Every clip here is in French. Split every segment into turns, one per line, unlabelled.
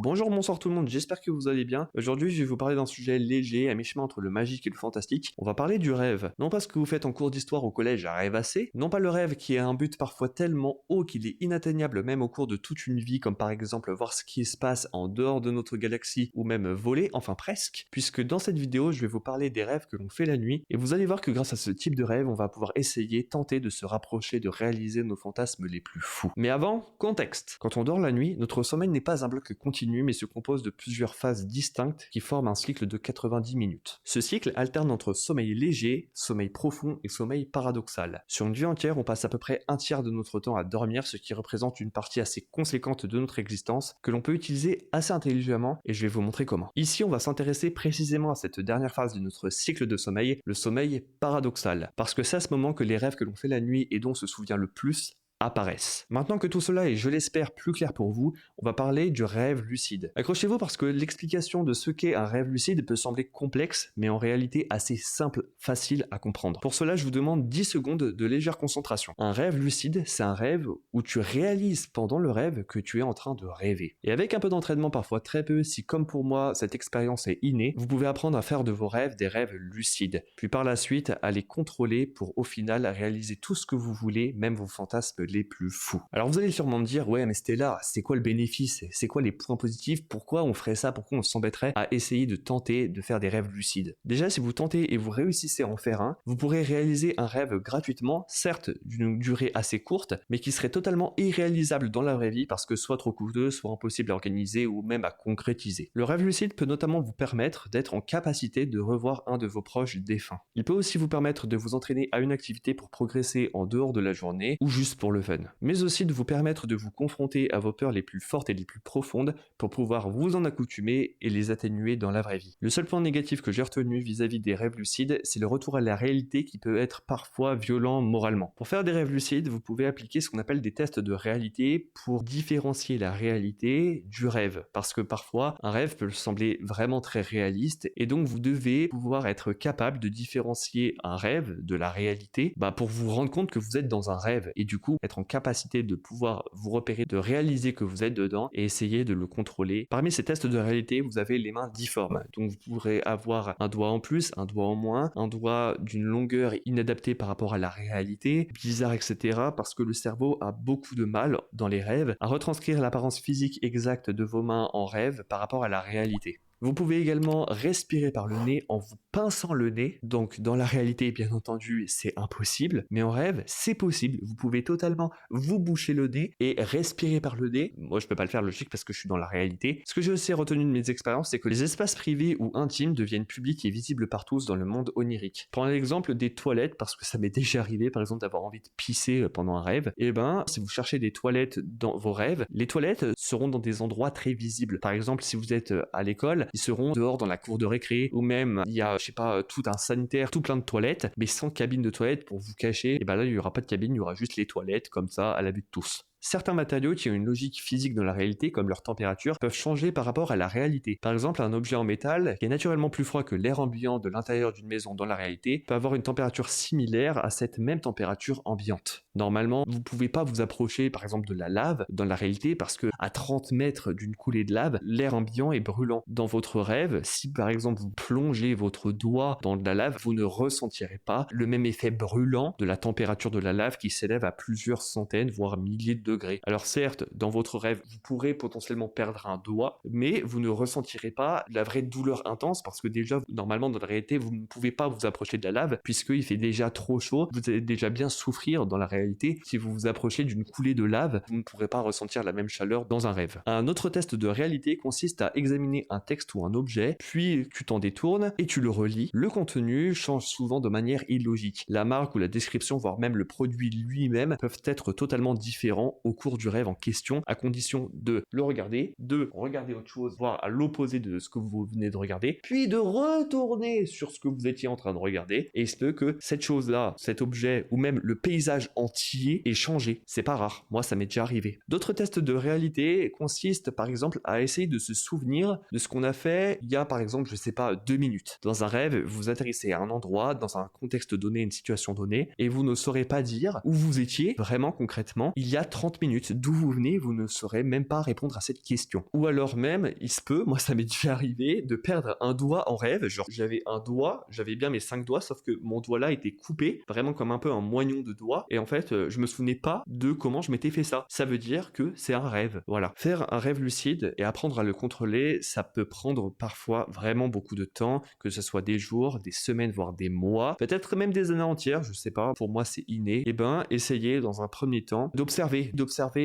Bonjour, bonsoir tout le monde, j'espère que vous allez bien. Aujourd'hui, je vais vous parler d'un sujet léger, à mi-chemin entre le magique et le fantastique. On va parler du rêve. Non pas ce que vous faites en cours d'histoire au collège à rêvasser, non pas le rêve qui a un but parfois tellement haut qu'il est inatteignable même au cours de toute une vie, comme par exemple voir ce qui se passe en dehors de notre galaxie, ou même voler, enfin presque, puisque dans cette vidéo, je vais vous parler des rêves que l'on fait la nuit, et vous allez voir que grâce à ce type de rêve, on va pouvoir essayer, tenter de se rapprocher, de réaliser nos fantasmes les plus fous. Mais avant, contexte. Quand on dort la nuit, notre sommeil n'est pas un bloc continu, mais se compose de plusieurs phases distinctes qui forment un cycle de 90 minutes. Ce cycle alterne entre sommeil léger, sommeil profond et sommeil paradoxal. Sur une vie entière, on passe à peu près un tiers de notre temps à dormir, ce qui représente une partie assez conséquente de notre existence que l'on peut utiliser assez intelligemment, et je vais vous montrer comment. Ici, on va s'intéresser précisément à cette dernière phase de notre cycle de sommeil, le sommeil paradoxal, parce que c'est à ce moment que les rêves que l'on fait la nuit et dont on se souvient le plus apparaissent. Maintenant que tout cela est, je l'espère, plus clair pour vous, on va parler du rêve lucide. Accrochez-vous parce que l'explication de ce qu'est un rêve lucide peut sembler complexe, mais en réalité assez simple, facile à comprendre. Pour cela, je vous demande 10 secondes de légère concentration. Un rêve lucide, c'est un rêve où tu réalises pendant le rêve que tu es en train de rêver. Et avec un peu d'entraînement, parfois très peu, si comme pour moi, cette expérience est innée, vous pouvez apprendre à faire de vos rêves des rêves lucides, puis par la suite à les contrôler pour au final réaliser tout ce que vous voulez, même vos fantasmes les plus fous. Alors vous allez sûrement me dire, ouais mais Stella, c'est quoi le bénéfice? C'est quoi les points positifs? Pourquoi on ferait ça? Pourquoi on s'embêterait à essayer de tenter de faire des rêves lucides? Déjà, si vous tentez et vous réussissez à en faire un, vous pourrez réaliser un rêve gratuitement, certes d'une durée assez courte, mais qui serait totalement irréalisable dans la vraie vie parce que soit trop coûteux, soit impossible à organiser ou même à concrétiser. Le rêve lucide peut notamment vous permettre d'être en capacité de revoir un de vos proches défunts. Il peut aussi vous permettre de vous entraîner à une activité pour progresser en dehors de la journée ou juste pour le fun, mais aussi de vous permettre de vous confronter à vos peurs les plus fortes et les plus profondes pour pouvoir vous en accoutumer et les atténuer dans la vraie vie. Le seul point négatif que j'ai retenu vis-à-vis des rêves lucides, c'est le retour à la réalité qui peut être parfois violent moralement. Pour faire des rêves lucides, vous pouvez appliquer ce qu'on appelle des tests de réalité pour différencier la réalité du rêve, parce que parfois un rêve peut sembler vraiment très réaliste et donc vous devez pouvoir être capable de différencier un rêve de la réalité pour vous rendre compte que vous êtes dans un rêve et du coup être en capacité de pouvoir vous repérer, de réaliser que vous êtes dedans et essayer de le contrôler. Parmi ces tests de réalité, vous avez les mains difformes. Donc vous pourrez avoir un doigt en plus, un doigt en moins, un doigt d'une longueur inadaptée par rapport à la réalité, bizarre, etc. Parce que le cerveau a beaucoup de mal dans les rêves à retranscrire l'apparence physique exacte de vos mains en rêve par rapport à la réalité. Vous pouvez également respirer par le nez en vous pinçant le nez. Donc dans la réalité, bien entendu, c'est impossible, mais en rêve, c'est possible. Vous pouvez totalement vous boucher le nez et respirer par le nez. Moi, je peux pas le faire logique parce que je suis dans la réalité. Ce que j'ai aussi retenu de mes expériences, c'est que les espaces privés ou intimes deviennent publics et visibles par tous dans le monde onirique. Prenons l'exemple des toilettes, parce que ça m'est déjà arrivé, par exemple, d'avoir envie de pisser pendant un rêve. Et si vous cherchez des toilettes dans vos rêves, les toilettes seront dans des endroits très visibles. Par exemple, si vous êtes à l'école, ils seront dehors dans la cour de récré, ou même il y a, je sais pas, tout un sanitaire, tout plein de toilettes, mais sans cabine de toilette pour vous cacher. Et là, il y aura pas de cabine, il y aura juste les toilettes comme ça à la vue de tous. Certains matériaux qui ont une logique physique dans la réalité, comme leur température, peuvent changer par rapport à la réalité. Par exemple, un objet en métal, qui est naturellement plus froid que l'air ambiant de l'intérieur d'une maison dans la réalité, peut avoir une température similaire à cette même température ambiante. Normalement, vous ne pouvez pas vous approcher, par exemple, de la lave dans la réalité, parce que à 30 mètres d'une coulée de lave, l'air ambiant est brûlant. Dans votre rêve, si par exemple vous plongez votre doigt dans de la lave, vous ne ressentirez pas le même effet brûlant de la température de la lave qui s'élève à plusieurs centaines, voire milliers de degrés. Alors certes, dans votre rêve, vous pourrez potentiellement perdre un doigt, mais vous ne ressentirez pas la vraie douleur intense parce que déjà, normalement, dans la réalité, vous ne pouvez pas vous approcher de la lave puisqu'il fait déjà trop chaud. Vous allez déjà bien souffrir dans la réalité. Si vous vous approchez d'une coulée de lave, vous ne pourrez pas ressentir la même chaleur dans un rêve. Un autre test de réalité consiste à examiner un texte ou un objet, puis tu t'en détournes et tu le relis. Le contenu change souvent de manière illogique. La marque ou la description, voire même le produit lui-même, peuvent être totalement différents au cours du rêve en question, à condition de le regarder, de regarder autre chose, voire à l'opposé de ce que vous venez de regarder, puis de retourner sur ce que vous étiez en train de regarder, et il se peut que cette chose-là, cet objet, ou même le paysage entier ait changé. C'est pas rare, moi ça m'est déjà arrivé. D'autres tests de réalité consistent par exemple à essayer de se souvenir de ce qu'on a fait il y a par exemple, je sais pas, 2 minutes. Dans un rêve, vous atterrissez à un endroit, dans un contexte donné, une situation donnée, et vous ne saurez pas dire où vous étiez vraiment concrètement il y a 30 30 minutes. D'où vous venez, vous ne saurez même pas répondre à cette question. Ou alors même, il se peut, moi ça m'est déjà arrivé, de perdre un doigt en rêve. Genre, j'avais un doigt, j'avais bien mes 5 doigts, sauf que mon doigt là était coupé, vraiment comme un peu un moignon de doigt. Et en fait, je me souvenais pas de comment je m'étais fait ça. Ça veut dire que c'est un rêve. Voilà. Faire un rêve lucide et apprendre à le contrôler, ça peut prendre parfois vraiment beaucoup de temps, que ce soit des jours, des semaines, voire des mois, peut-être même des années entières, je sais pas, pour moi c'est inné. Et ben, essayez dans un premier temps d'observer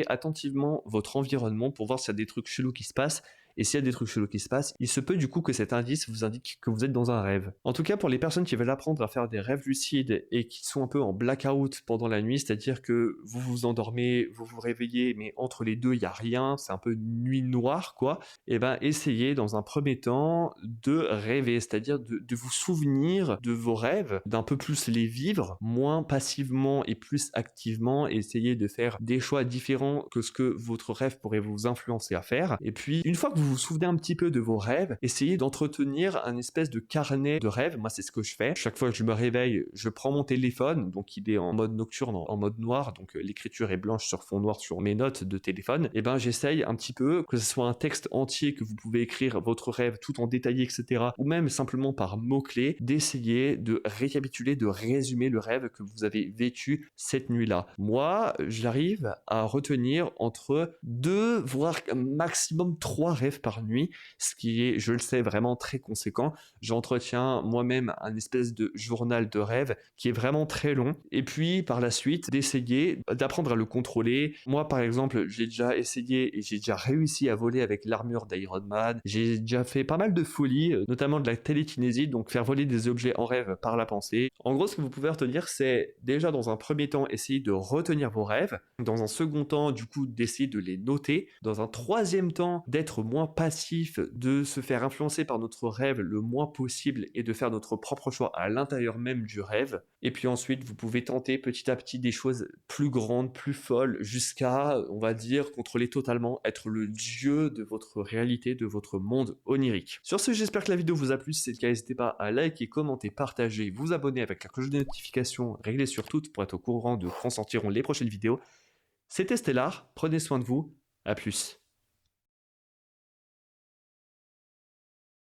attentivement votre environnement pour voir s'il y a des trucs chelous qui se passent. Et s'il y a des trucs chelous qui se passent, il se peut du coup que cet indice vous indique que vous êtes dans un rêve. En tout cas, pour les personnes qui veulent apprendre à faire des rêves lucides et qui sont un peu en blackout pendant la nuit, c'est-à-dire que vous vous endormez, vous vous réveillez, mais entre les deux, il n'y a rien, c'est un peu une nuit noire, quoi. Et ben, essayez dans un premier temps de rêver, c'est-à-dire de vous souvenir de vos rêves, d'un peu plus les vivre, moins passivement et plus activement, et essayez de faire des choix différents que ce que votre rêve pourrait vous influencer à faire. Et puis, une fois que vous vous souvenez un petit peu de vos rêves, essayez d'entretenir un espèce de carnet de rêves. Moi, c'est ce que je fais. Chaque fois que je me réveille, je prends mon téléphone, donc il est en mode nocturne, en mode noir, donc l'écriture est blanche sur fond noir sur mes notes de téléphone. Et ben, j'essaye un petit peu, que ce soit un texte entier que vous pouvez écrire votre rêve tout en détaillé, etc., ou même simplement par mots-clés, d'essayer de récapituler, de résumer le rêve que vous avez vécu cette nuit-là. Moi, j'arrive à retenir entre 2, voire maximum 3 rêves par nuit, ce qui est, je le sais, vraiment très conséquent. J'entretiens moi-même un espèce de journal de rêve qui est vraiment très long. Et puis, par la suite, d'essayer d'apprendre à le contrôler. Moi, par exemple, j'ai déjà essayé et j'ai déjà réussi à voler avec l'armure d'Iron Man. J'ai déjà fait pas mal de folies, notamment de la télékinésie, donc faire voler des objets en rêve par la pensée. En gros, ce que vous pouvez retenir, c'est déjà dans un premier temps, essayer de retenir vos rêves. Dans un second temps, du coup, d'essayer de les noter. Dans un troisième temps, d'être moins passif, de se faire influencer par notre rêve le moins possible et de faire notre propre choix à l'intérieur même du rêve. Et puis ensuite, vous pouvez tenter petit à petit des choses plus grandes, plus folles, jusqu'à, on va dire, contrôler totalement, être le dieu de votre réalité, de votre monde onirique. Sur ce, j'espère que la vidéo vous a plu. Si c'est le cas, n'hésitez pas à liker, commenter, partager, vous abonner avec la cloche de notification réglée sur toutes pour être au courant de quand sortiront les prochaines vidéos. C'était Stellar, prenez soin de vous, à plus.